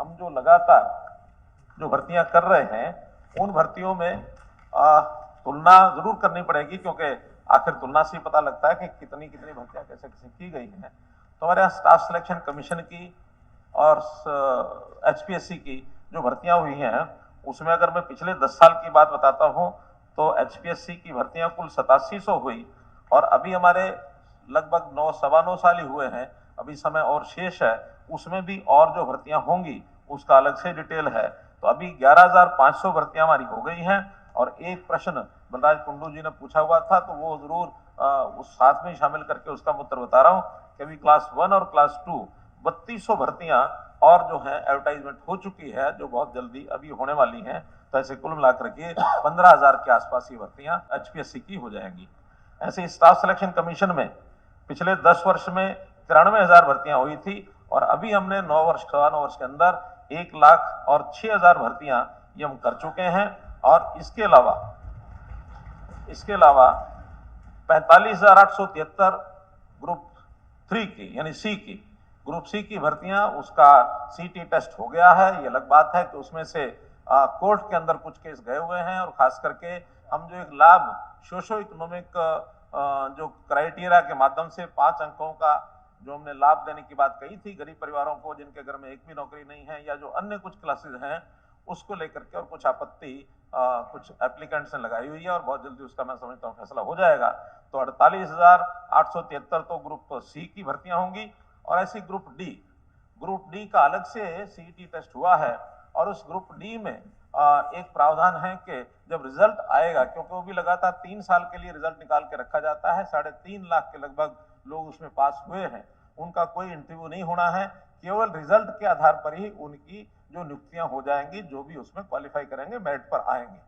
हम जो लगातार जो भर्तियां कर रहे हैं उन भर्तियों में तुलना जरूर करनी पड़ेगी, क्योंकि आखिर तुलना से ही पता लगता है कि कितनी कितनी भर्तियां कैसे कैसे की गई हैं। तो हमारे यहाँ स्टाफ सिलेक्शन कमीशन की और HPSC की जो भर्तियां हुई हैं उसमें अगर मैं पिछले 10 साल की बात बताता हूं तो HPSC की भर्तियां कुल 8700 हुई, और अभी हमारे लगभग 9 साल ही हुए हैं, अभी समय और शेष है, उसमें भी और जो भर्तियां होंगी उसका अलग से डिटेल है। तो अभी 11,500 भर्तियां हमारी हो गई हैं। और एक प्रश्न बलराज कुंडू जी ने पूछा हुआ था, तो वो जरूर उस साथ में शामिल करके उसका उत्तर बता रहा हूं कि अभी क्लास 1 और क्लास 2 3200 भर्तियां और जो है एडवर्टाइजमेंट हो चुकी है, जो बहुत जल्दी अभी होने वाली हैं। तो ऐसे कुल मिलाकर के 15,000 के आसपास ये भर्तियां HPSC की हो जाएंगी। ऐसे स्टाफ सिलेक्शन कमीशन में पिछले 10 वर्ष में 93,000 भर्तियां हुई थी, और अभी हमने 9 वर्ष 9 वर्ष के अंदर 1,06,000 भर्तियां ये हम कर चुके हैं। और इसके अलावा 45,873 ग्रुप 3 की यानी सी की, ग्रुप सी की भर्तियां, उसका CT टेस्ट हो गया है। ये अलग बात है कि उसमें से कोर्ट के अंदर कुछ केस गए हुए हैं, और खास करके हम जो एक लाभ सोशो इकोनॉमिक जो क्राइटेरिया के माध्यम से 5 अंकों का जो हमने लाभ देने की बात कही थी गरीब परिवारों को जिनके घर में एक भी नौकरी नहीं है, या जो अन्य कुछ क्लासेस हैं, उसको लेकर के और कुछ आपत्ति कुछ एप्लीकेंट्स ने लगाई हुई है, और बहुत जल्दी उसका मैं समझता हूँ फैसला हो जाएगा। तो 48,873 तो ग्रुप सी की भर्तियां होंगी, और ऐसी ग्रुप डी का अलग से CET टेस्ट हुआ है। और उस ग्रुप डी में एक प्रावधान है कि जब रिजल्ट आएगा, क्योंकि वो भी लगातार 3 साल के लिए रिजल्ट निकाल के रखा जाता है, 3.5 लाख के लगभग लोग उसमें पास हुए हैं, उनका कोई इंटरव्यू नहीं होना है, केवल रिजल्ट के आधार पर ही उनकी जो नियुक्तियां हो जाएंगी, जो भी उसमें क्वालिफाई करेंगे मेरिट पर आएंगे।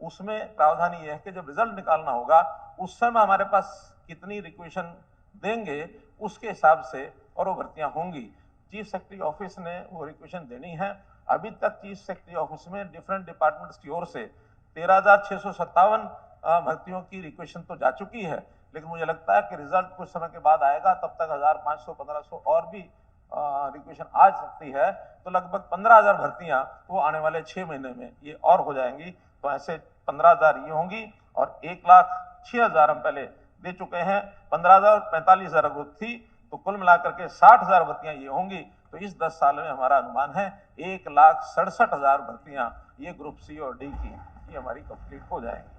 उसमें प्रावधान ये है कि जब रिजल्ट निकालना होगा उस समय हमारे पास कितनी रिक्वेशन देंगे उसके हिसाब से और वो भर्तियां होंगी। चीफ सेक्रेटरी ऑफिस ने वो रिक्वेशन देनी है। अभी तक चीफ सेक्रेटरी ऑफिस में डिफरेंट डिपार्टमेंट्स की ओर से 13,657 भर्तियों की रिक्वेशन तो जा चुकी है, लेकिन मुझे लगता है कि रिजल्ट कुछ समय के बाद आएगा, तब तक 1,500-1,500 और भी रिक्वेशन आ सकती है। तो लगभग 15,000 भर्तियां वो आने वाले 6 महीने में ये और हो जाएंगी। तो ऐसे 15,000 ये होंगी, और 1,06,000 हम पहले दे चुके हैं। 15,000 और 45,000 ग्रुप थी, तो कुल मिलाकर के 60,000 भर्तियां ये होंगी। तो इस 10 साल में हमारा अनुमान है 1,67,000 भर्तियां ये ग्रुप सी और डी की ये हमारी कंप्लीट हो जाएंगी।